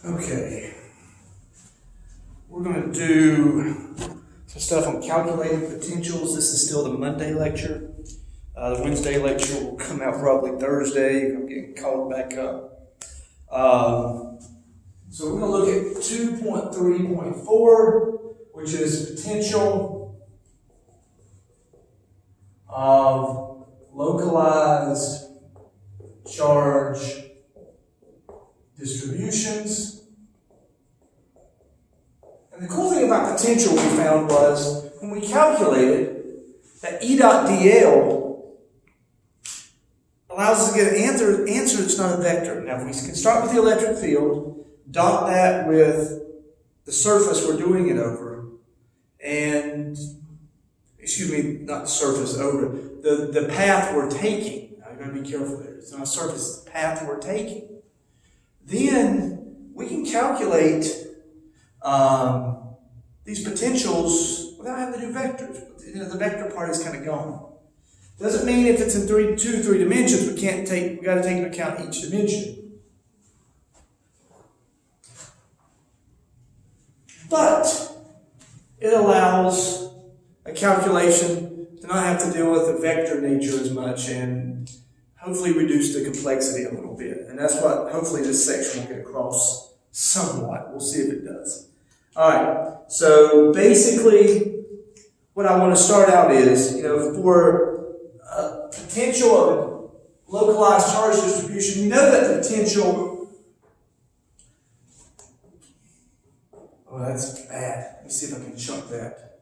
Okay, we're going to do some stuff on calculated potentials. This is still the Monday lecture. The Wednesday lecture will come out probably Thursday. I'm getting called back up. So we're going to look at 2.3.4, which is potential of localized charge distributions. And the cool thing about potential we found was when we calculated that E dot dl allows us to get an answer that's not a vector. Now, if we can start with the electric field, dot that with the surface we're doing it over, and, excuse me, not the surface, over, the path we're taking. I've got to be careful there. It's not a surface, it's the path we're taking. Then we can calculate these potentials without having to do vectors. The vector part is kind of gone. Doesn't mean if it's in two, three dimensions, we got to take into account each dimension. But it allows a calculation to not have to deal with the vector nature as much and hopefully reduce the complexity a little bit. And that's what hopefully this section will get across somewhat. We'll see if it does. All right, so basically what I want to start out is, for potential of localized charge distribution, we know that the potential, oh, that's bad. Let me see if I can chunk that.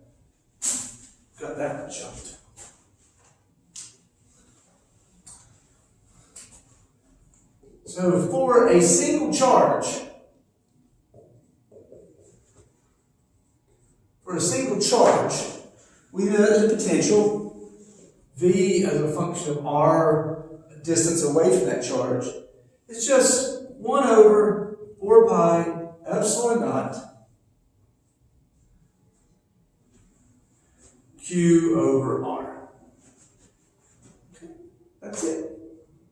Got that one chunked. So for a single charge, we know that the potential, V as a function of R distance away from that charge, is just 1 over 4 pi epsilon naught Q over R. Okay, that's it.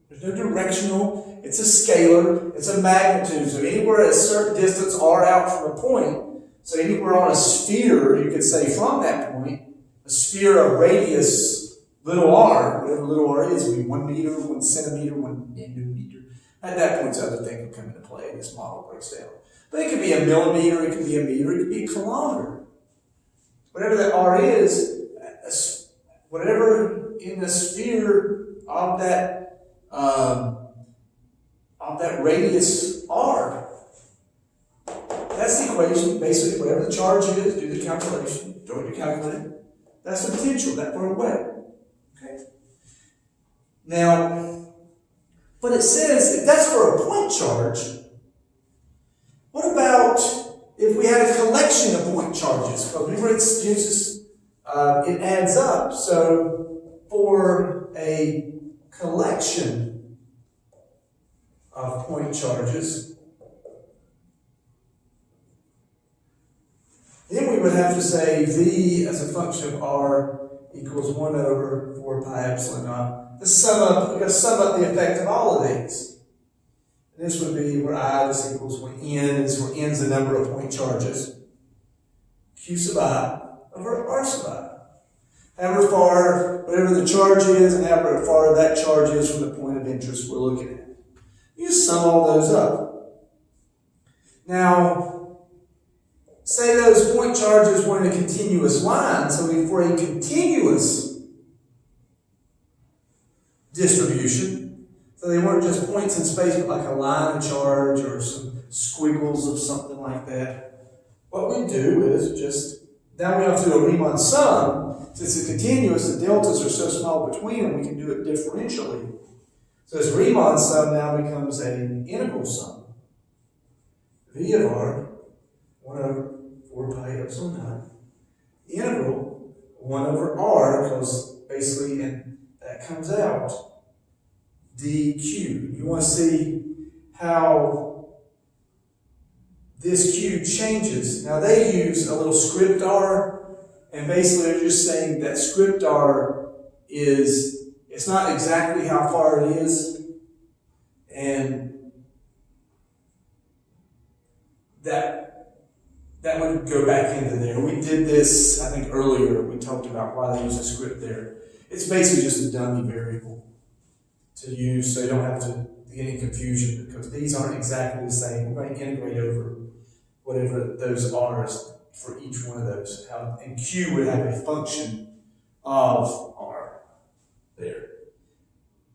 There's no directional, it's a scalar, it's a magnitude. So anywhere at a certain distance R out from a point, so anywhere on a sphere, you could say from that point, a sphere of radius little r, whatever little r is, would be 1 meter, 1 centimeter, 1 nanometer. At that point, other things will come into play and this model breaks down. But it could be a millimeter, it could be a meter, it could be a kilometer. Whatever that r is, whatever in the sphere of that radius r, that's the equation. Basically, whatever the charge is, do the calculation, throw it in your calculator. That's the potential, that far away. Okay. Now, but it says if that's for a point charge, what about if we had a collection of point charges? Because remember, it adds up. So for a collection of point charges, then we would have to say V as a function of R equals 1 over 4 pi epsilon naught. We're going to sum up the effect of all of these. And this would be where I is equals when N is where N is the number of point charges. Q sub I over R sub I. However far, whatever the charge is, and however far that charge is from the point of interest we're looking at. You just sum all those up. Now, say those point charges were in a continuous line, so for a continuous distribution, so they weren't just points in space, but like a line of charge or some squiggles of something like that. What we do is just, now we have to do a Riemann sum. Since it's continuous, the deltas are so small between them, we can do it differentially. So this Riemann sum now becomes an integral sum. V of R, 1 over 4 pi epsilon naught, integral 1 over R, because basically, and that comes out, dq. You want to see how this q changes. Now they use a little script R, and basically they're just saying that script R is, it's not exactly how far it is, and that would go back into there. We did this, I think earlier, we talked about why they use a script there. It's basically just a dummy variable to use so you don't have to get any confusion because these aren't exactly the same. We're going to integrate over whatever those are for each one of those. And Q would have a function of R there.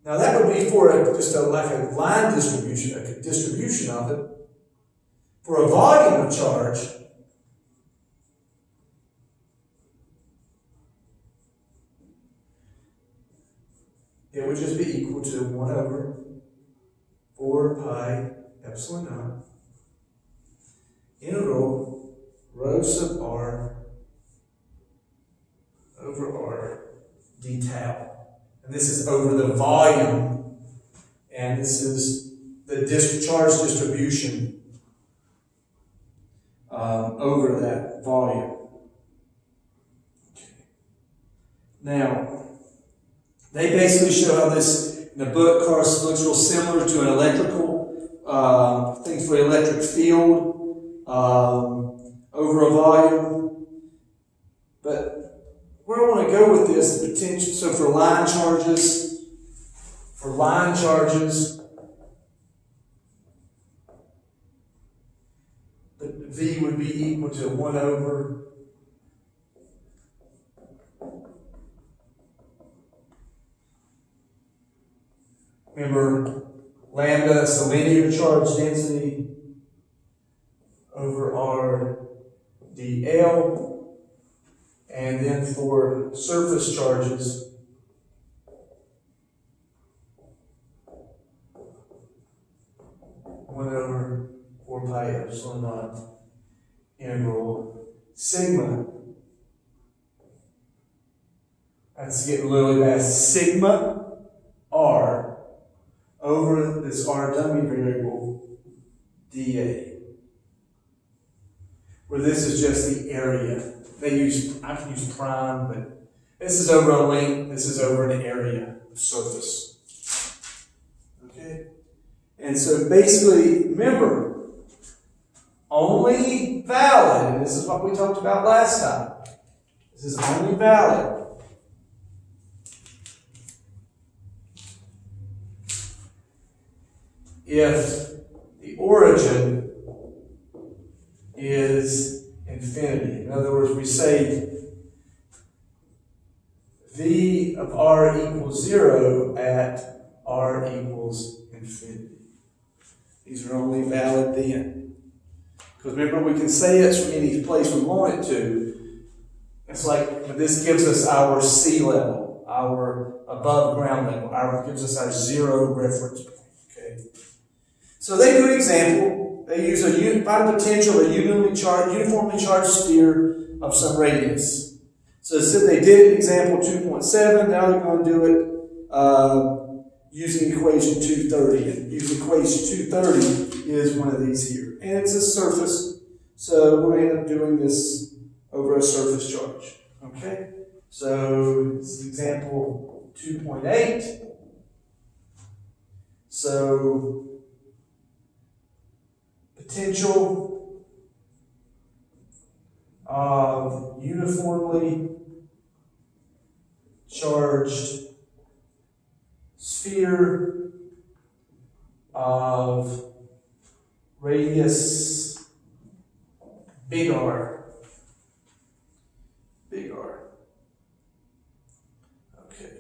Now that would be for like a line distribution, a distribution of it. For a volume of charge, it would just be equal to 1 over 4 pi epsilon naught integral rho sub r over r d tau. And this is over the volume, and this is the charge distribution over that volume. Okay. Now, they basically show how this in the book looks real similar to an electrical thing for electric field over a volume. But where I want to go with this, the potential, so for line charges, V would be equal to 1 over remember, lambda is the linear charge density over R dl, and then for surface charges, one over 4 pi epsilon naught integral sigma. That's getting really fast. Sigma R over this R dummy variable dA, where this is just the area. I can use prime, but this is over a length, this is over an area of surface. Okay? And so basically, remember, only valid, and this is what we talked about last time. This is only valid if the origin is infinity. In other words, we say V of R equals 0 at R equals infinity. These are only valid then. Because remember, we can say it's from any place we want it to. It's like this gives us our sea level, our above ground level, gives us our 0 reference point. Okay. So they do an example. They use find a potential of a uniformly charged sphere of some radius. So they did example 2.7. Now they're going to do it using equation 230. And using equation 230 is one of these here. And it's a surface, so we're going to end up doing this over a surface charge. Okay? So this is example 2.8. So potential of uniformly charged sphere of radius big R. Big R. Okay.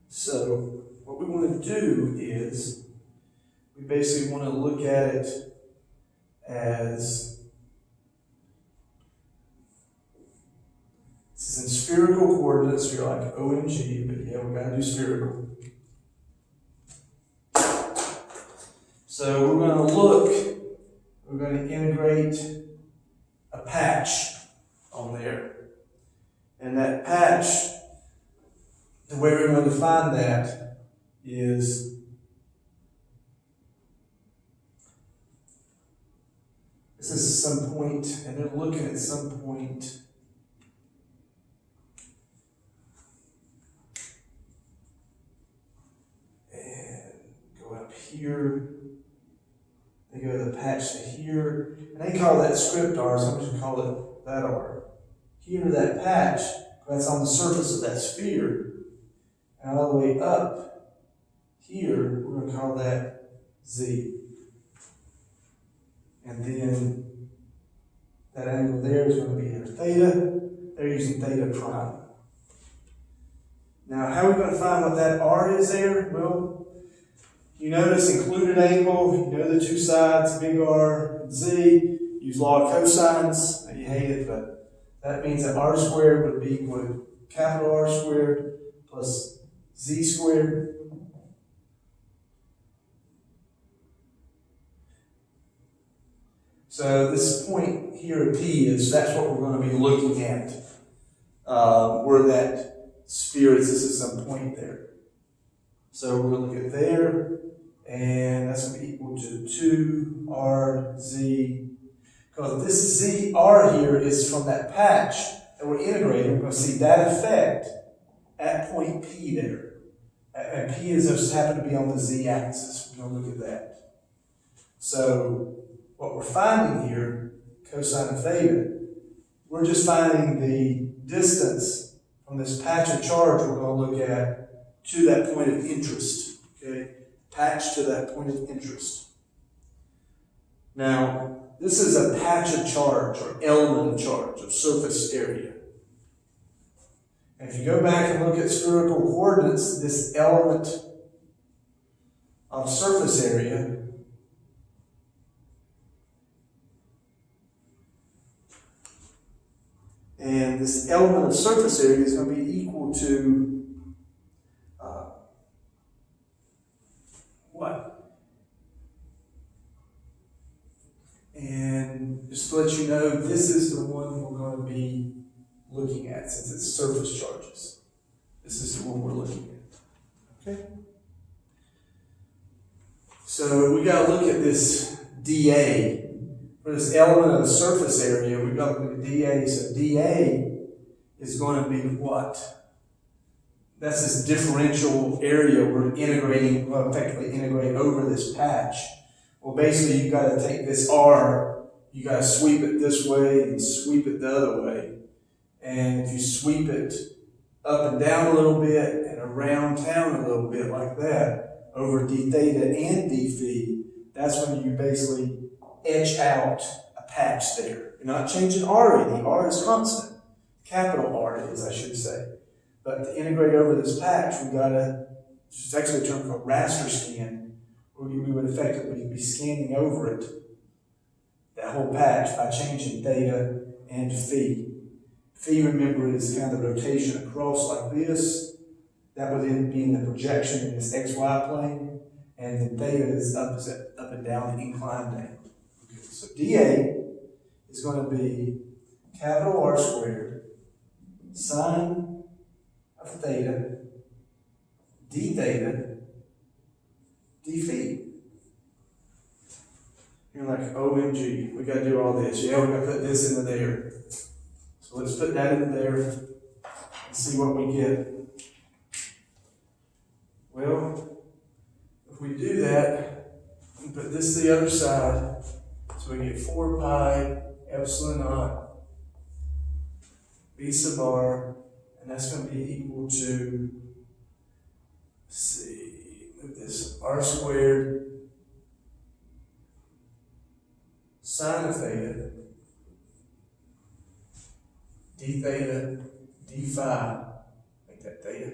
So what we want to do is we basically want to look at it as this is in spherical coordinates. So you're like OMG, but yeah, we gotta do spherical. So we're going to integrate a patch on there. And that patch, the way we're going to define that is this is some point, and they're looking at some point and go up here. go the patch to here. And they call that script R, so I'm just going to call it that R. Here, that patch, that's on the surface of that sphere. And all the way up here, we're going to call that Z. And then that angle there is going to be their theta. They're using theta prime. Now, how are we going to find what that R is there? Well, you notice included angle, you know the two sides, big R and Z. Use law of cosines. Now, you hate it, but that means that R squared would be equal to capital R squared plus Z squared. So this point here at P that's what we're going to be looking at. Where that sphere is, this is some point there. So we're going to look at there, and that's going to be equal to 2RZ. Because this ZR here is from that patch that we're integrating. We're going to see that effect at point P there. And P is just happen to be on the Z axis. We're going to look at that. So what we're finding here, cosine of theta, we're just finding the distance from this patch of charge we're going to look at to that point of interest. Okay? Patch to that point of interest. Now, this is a patch of charge or element of charge of surface area. And if you go back and look at spherical coordinates, this element of surface area and this element of surface area is going to be equal to what? And just to let you know, this is the one we're going to be looking at since it's surface charges. This is the one we're looking at. Okay? So we got to look at this dA. For this element of the surface area, we've got to look at dA. So dA is going to be what? That's this differential area we're integrating, well, effectively integrate over this patch. Well, basically, you've got to take this R, you got to sweep it this way and sweep it the other way. And if you sweep it up and down a little bit and around town a little bit like that, over d theta and d phi, that's when you basically etch out a patch there. You're not changing R any. R is constant. Capital R it is, I should say. But to integrate over this patch, we've got to, it's actually a term called raster scan, where we would effectively be scanning over it, that whole patch, by changing theta and phi. Phi, remember, is kind of the rotation across like this. That would then be in the projection in this XY plane. And then theta is up and down the inclined angle. Okay, so dA is going to be capital R squared sine of theta d theta d phi. You're like, OMG, we got to do all this. Yeah, we got to put this into there. So let's put that in there and see what we get. Well, if we do that, we put this to the other side, so we get 4 pi epsilon naught b sub r, and that's going to be equal to, let's see, move this r squared sine of theta d theta d phi, make that theta.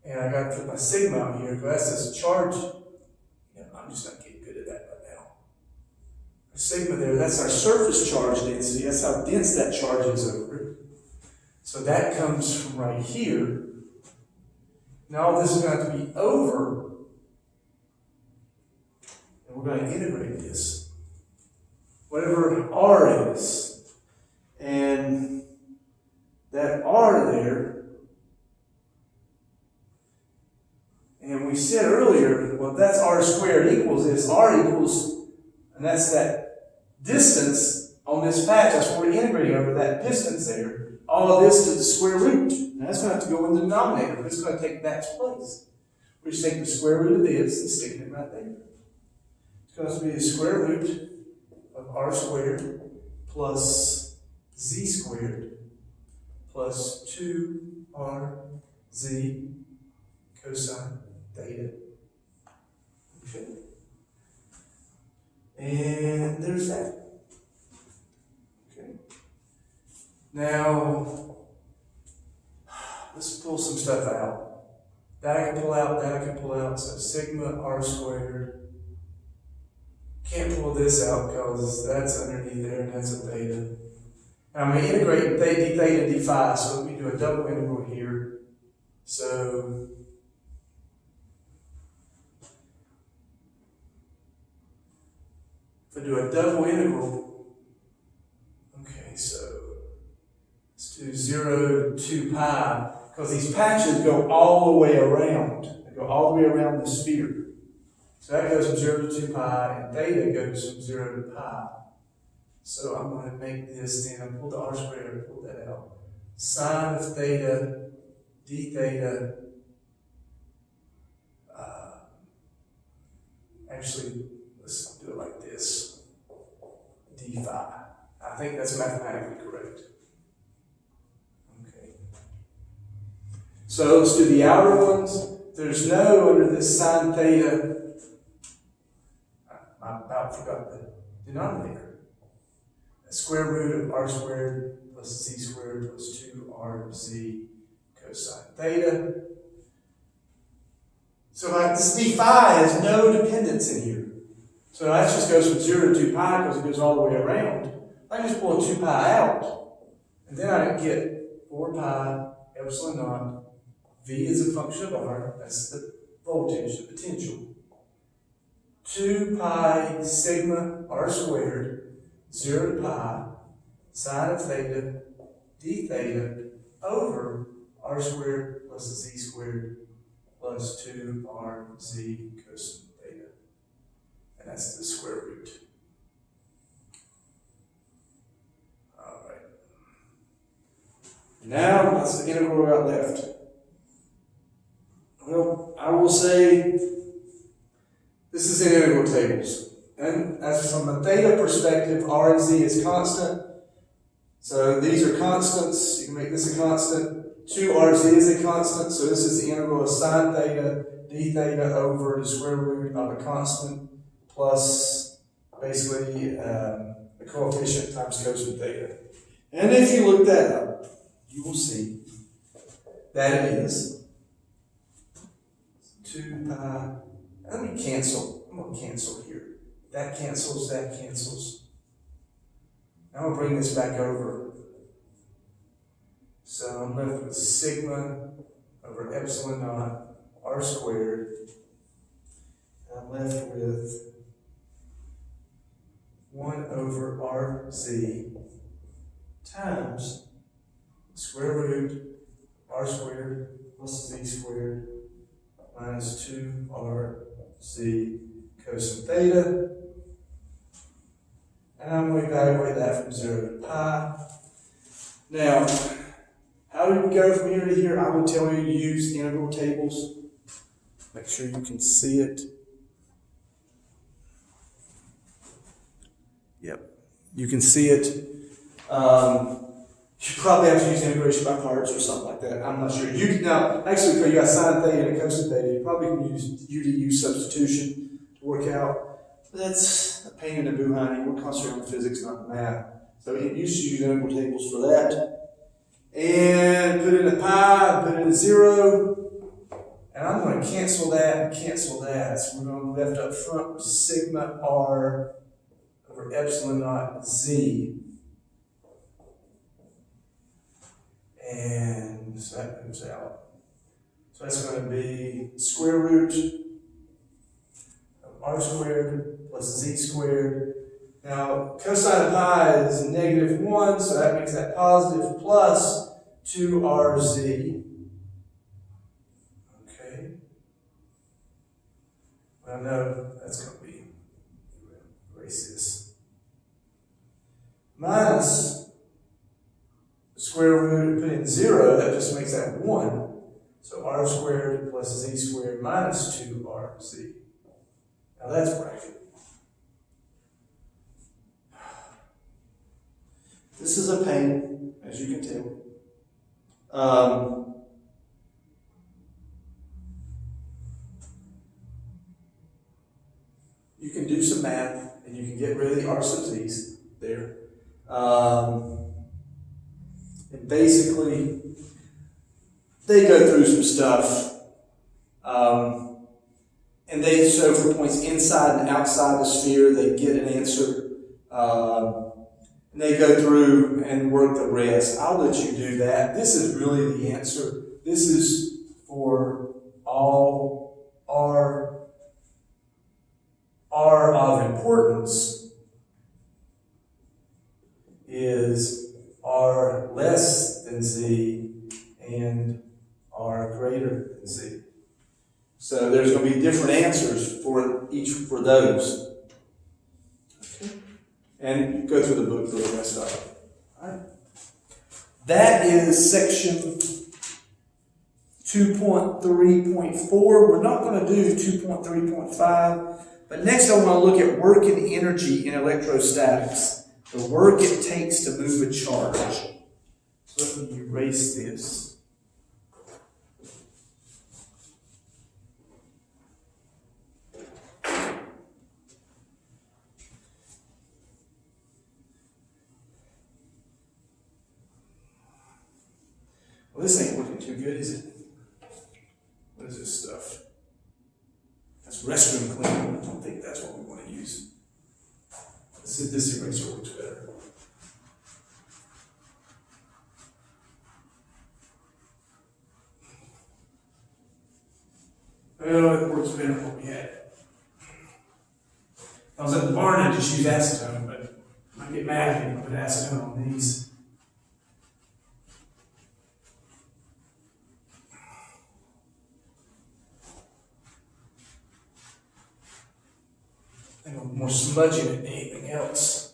And I got to put my sigma out here because that's this charge. I'm just not getting good at that right now. The sigma there, that's our surface charge density. That's how dense that charge is over it. So that comes from right here. Now all this is going to have to be over. And we're going to integrate this. Whatever R is. And that R there, and we said earlier, well, that's R squared equals this. R equals, and that's that distance on this patch. That's what we're integrating over, that distance there. All of this to the square root. And that's going to have to go in the denominator. It's going to take that place. We're just taking the square root of this and sticking it right there. going to be the square root of r squared plus z squared plus 2rz cosine theta. Okay. And there's that. Okay. Now, let's pull some stuff out. That I can pull out, that I can pull out. So sigma r squared. Can't pull this out because that's underneath there and that's a theta. And I'm going to integrate d theta d phi, so let me do a double integral here. So if I do a double integral, okay, so let's do 0 to 2 pi, because these patches go all the way around. They go all the way around the sphere. So that goes from 0 to 2 pi, and theta goes from 0 to pi. So I'm going to make this then, I pull the r squared, pull that out. Sine of theta, d theta, actually, let's do it like this, d phi. I think that's mathematically correct. Okay. So let's do the outer ones. There's no, under this sine theta, I about forgot the denominator. The square root of r squared plus z squared plus 2rz cosine theta. So this d phi has no dependence in here. So that just goes from 0 to 2 pi because it goes all the way around. I can just pull 2 pi out. And then I get 4 pi epsilon naught. V is a function of r. That's the voltage, the potential. 2 pi sigma r squared, 0 to pi, sine of theta, d theta, over r squared plus z squared plus 2rz cosine theta. And that's the square root. All right. Now, that's the integral we got left. Well, I will say this is in integral tables. And as from a theta perspective, r and z is constant. So these are constants. You can make this a constant. 2rz is a constant. So this is the integral of sine theta, d theta over the square root of a constant plus basically the coefficient times cosine theta. And if you look that up, you will see that it is 2 pi. Let me cancel. I'm going to cancel here. That cancels, that cancels. Now I'll bring this back over. So I'm left with sigma over epsilon naught r squared. And I'm left with 1 over rz times square root r squared plus z squared minus 2rz cosine theta. And I'm going to evaluate that from 0 to pi. Now, how do we go from here to here? I would tell you to use integral tables. Make sure you can see it. Yep, you can see it. You probably have to use integration by parts or something like that. I'm not sure. You can now, actually, because you got sine theta and cosine theta, you probably can use UDU substitution to work out. But that's a pain in the buhani. We're concentrating on physics, not math. So you used to use integral tables for that. And put in a pi, put in a 0. And I'm going to cancel that and cancel that. So we're going to left up front with sigma r over epsilon naught z. And so that moves out. So that's going to be square root of r squared plus z squared. Now, cosine of pi is -1, so that makes that positive, plus 2rz. Okay. Well, no, that's going to be, erase this. Minus the square root, put in 0, that just makes that 1. So r squared plus z squared minus 2rz. Now that's bracket. This is a pain, as you can tell. You can do some math, and you can get rid of the R sub z's there. And basically, they go through some stuff. And so for points inside and outside the sphere, they get an answer. And they go through and work the rest. I'll let you do that. This is really the answer. This is for all R of importance is R less than Z and R greater than Z. So there's going to be different answers for each for those. Okay. And you go through the book for the rest of it. All right. That is section 2.3.4. We're not going to do 2.3.5, but next I want to look at work and energy in electrostatics. The work it takes to move a charge. So let me erase this. Well, this ain't working too good, is it? What is this stuff? That's restroom cleaner. I don't think that's what we want to use. Let's see if this eraser works better. Well, it works better than what we had. If I was at the barn, I'd just use acetone, but I might get mad at me if I put acetone on these. I think I'm more smudging it than anything else.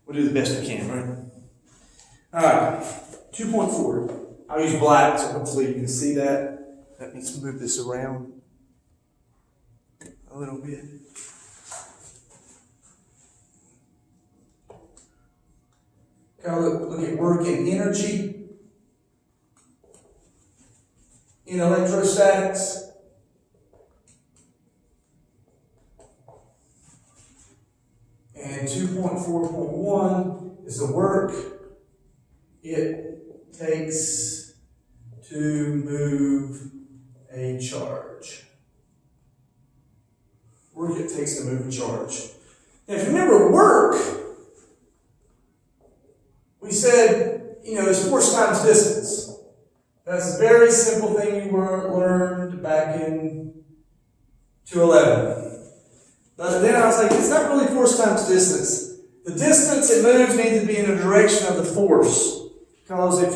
We'll do the best we can, right? Alright, 2.4. I'll use black so hopefully you can see that. Let me move this around a little bit. Look at work and energy in electrostatics. And 2.4.1 is the work it takes to move a charge. Work it takes to move a charge. Now, if you remember work, we said, it's force times distance. That's a very simple thing you learned back in 211. But then I was like, it's not really force times distance. The distance it moves needs to be in the direction of the force. Because if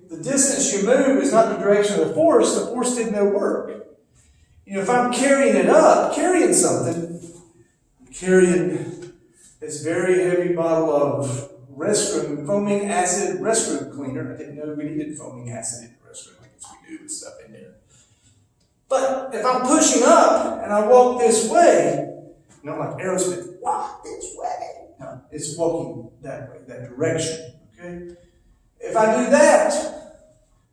the distance you move is not in the direction of the force did no work. If I'm carrying something, I'm carrying this very heavy bottle of foaming acid restroom cleaner. I didn't know we needed foaming acid in the restroom. I guess we do with stuff in there. But if I'm pushing up and I walk this way, like Aerosmith, walk this way. No, it's walking that way, that direction. Okay? If I do that,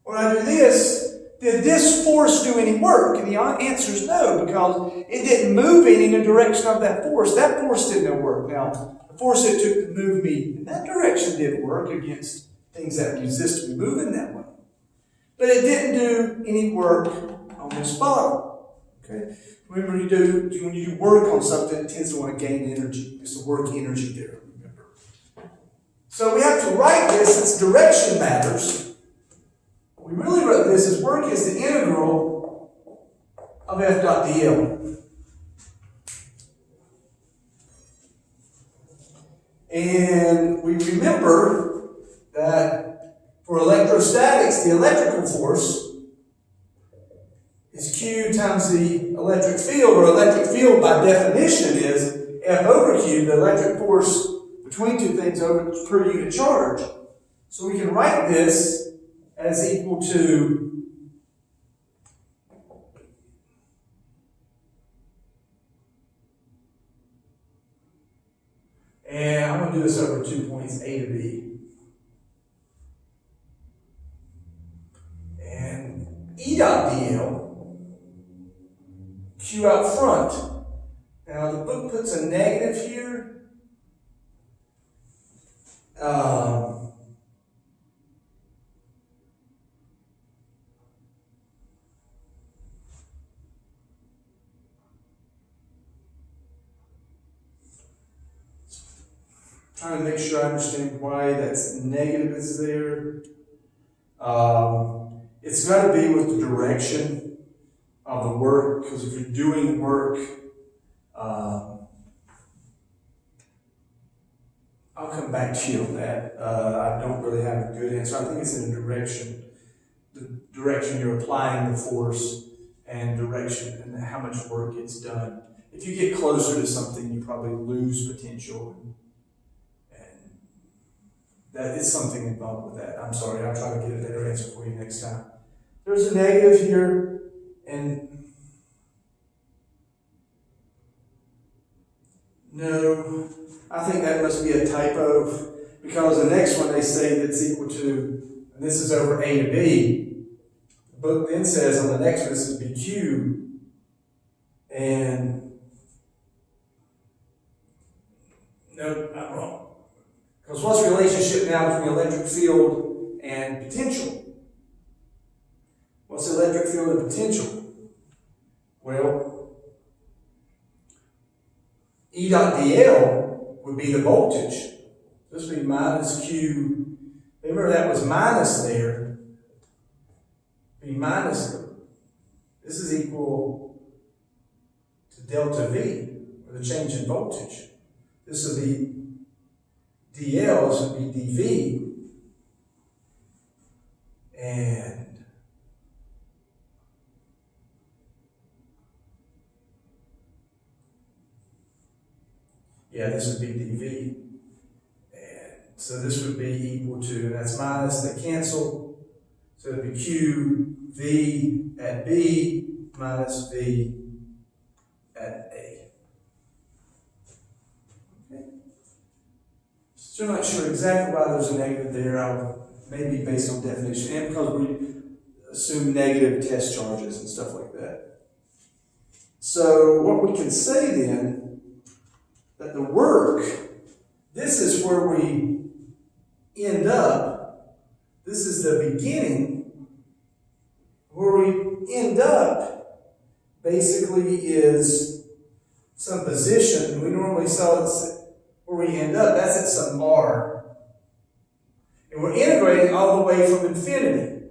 or I do this, did this force do any work? And the answer is no, because it didn't move in the direction of that force. That force did no work. Now, the force it took to move me in that direction did work against things that resist me moving that way. But it didn't do any work on this bottle. Okay? Remember, when you do work on something, it tends to want to gain energy. It's the work energy there, remember. So we have to write this since direction matters. We really wrote this as work is the integral of F dot dl. And we remember that for electrostatics, the electrical force is Q times the electric field, or electric field by definition is F over Q, the electric force between two things per unit charge. So we can write this as equal to And I'm going to do this over 2 points, A to B. And E dot DL, Q out front. Now the book puts a negative here. Trying to make sure I understand why that's negative is there. It's got to be with the direction of the work, because if you're doing work, I'll come back to you on that. I don't really have a good answer. I think it's in the direction you're applying the force, and direction and how much work it's done. If you get closer to something, you probably lose potential. That is something involved with that. I'm sorry, I'll try to get a better answer for you next time. There's a negative here, and no, I think that must be a typo, because the next one they say that's equal to, and this is over A to B. The book then says on the next one this is BQ, and no, I'm wrong. Because what's the relationship now between electric field and potential? What's the electric field and potential? Well, E dot DL would be the voltage. This would be minus Q. Remember that was minus there. Be minus. This is equal to delta V, or the change in voltage. This would be DL, this would be dV, and this would be dV, and so this would be equal to, and that's minus, they cancel, so it would be Q, V at B minus V at A. Still not sure exactly why there's a negative there. Maybe based on definition, and because we assume negative test charges and stuff like that. So what we can say then, that the work, this is where we end up. This is the beginning. Where we end up basically is some position. We normally saw it. Where we end up, that's at some R. And we're integrating all the way from infinity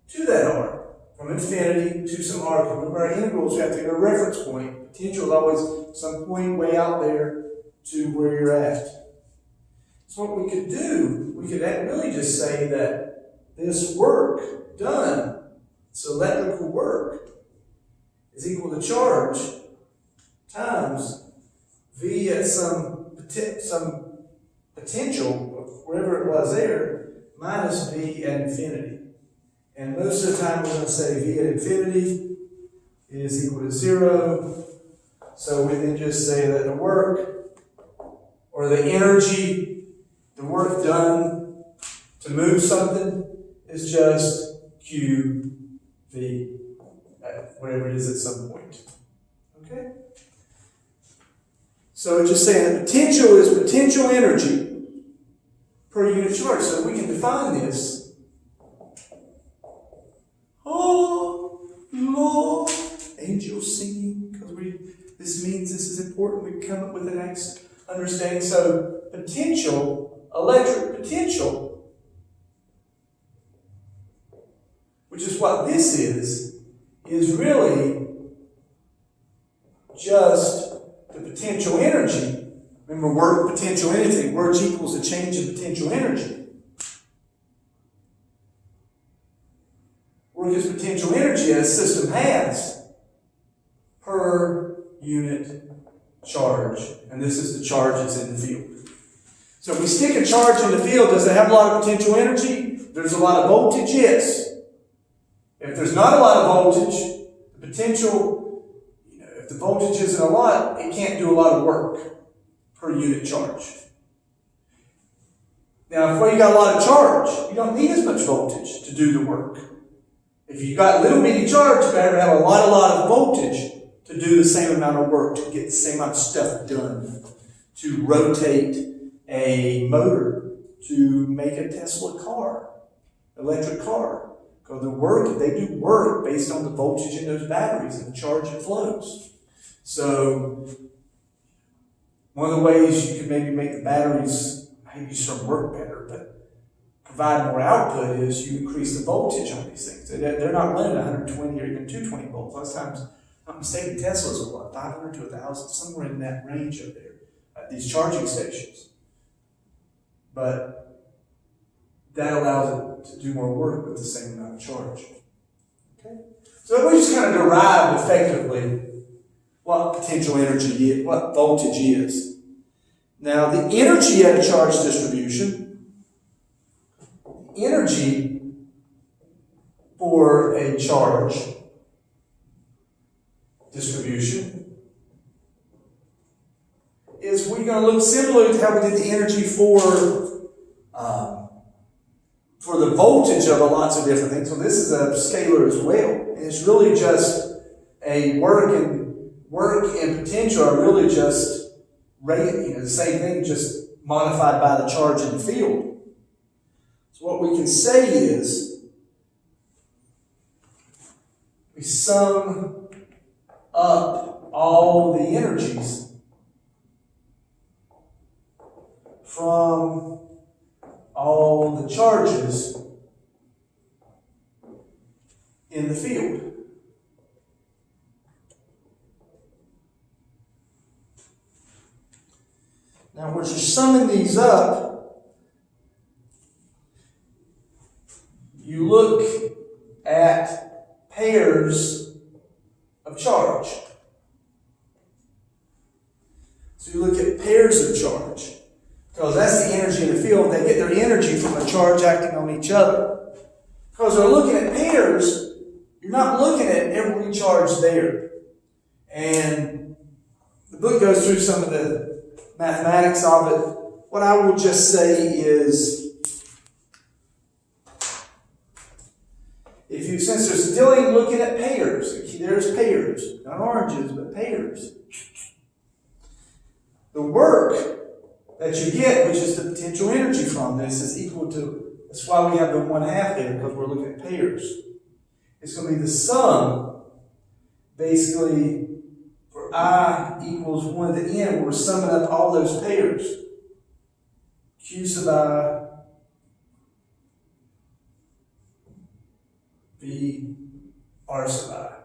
to that R. From infinity to some R. Remember our integrals, we have to get a reference point. Potential is always some point way out there to where you're at. So what we could do, we could really just say that this work done, this electrical work, is equal to charge times V at some potential, wherever it was there, minus V at infinity. And most of the time we're going to say V at infinity is equal to 0. So we then just say that the work, or the energy, the work done to move something is just QV, at whatever it is at some point. Okay? So it's just saying that potential is potential energy per unit charge. So we can define this. Oh, Lord, angels singing, because this means this is important. We come up with an understanding. So potential, electric potential, which is what this is really just the potential energy. Remember, work, potential, anything. Work equals the change in potential energy. Work is potential energy a system has per unit charge. And this is the charge that's in the field. So if we stick a charge in the field, does it have a lot of potential energy? There's a lot of voltage, yes. If there's not a lot of voltage, the potential, if the voltage isn't a lot, it can't do a lot of work per unit charge. Now, if you got a lot of charge, you don't need as much voltage to do the work. If you got little bitty charge, you better have a lot of voltage to do the same amount of work, to get the same amount of stuff done, to rotate a motor, to make a Tesla car, electric car. Because they do work based on the voltage in those batteries and the charge that flows. So, one of the ways you could maybe make the batteries maybe some work better, but provide more output is you increase the voltage on these things. They're not running 120 or even 220 volts. Most times, if I'm mistaken, Teslas are what, 500 to 1,000, somewhere in that range up there at these charging stations. But that allows it to do more work with the same amount of charge. Okay? So we just kind of derived effectively what potential energy is, what voltage is. Now, the energy at a charge distribution, energy for a charge distribution is we're going to look similar to how we did the energy for the voltage of lots of different things. So this is a scalar as well. And it's really just a work and potential are really just the same thing, just modified by the charge in the field. So what we can say is we sum up all the energies from all the charges in the field. Now, we're just summing these up. You look at pairs of charge. So you look at pairs of charge. Because that's the energy in the field. They get their energy from a charge acting on each other. Because they're looking at pairs, you're not looking at every charge there. And the book goes through some of the mathematics of it. What I will just say is, since they're still looking at pairs, there's pairs, not oranges, but pairs. The work that you get, which is the potential energy from this, is equal to, that's why we have the 1/2 there, because we're looking at pairs. It's going to be the sum, basically, for I equals 1 to the n, we're summing up all those pairs. Q sub I, V, R sub I.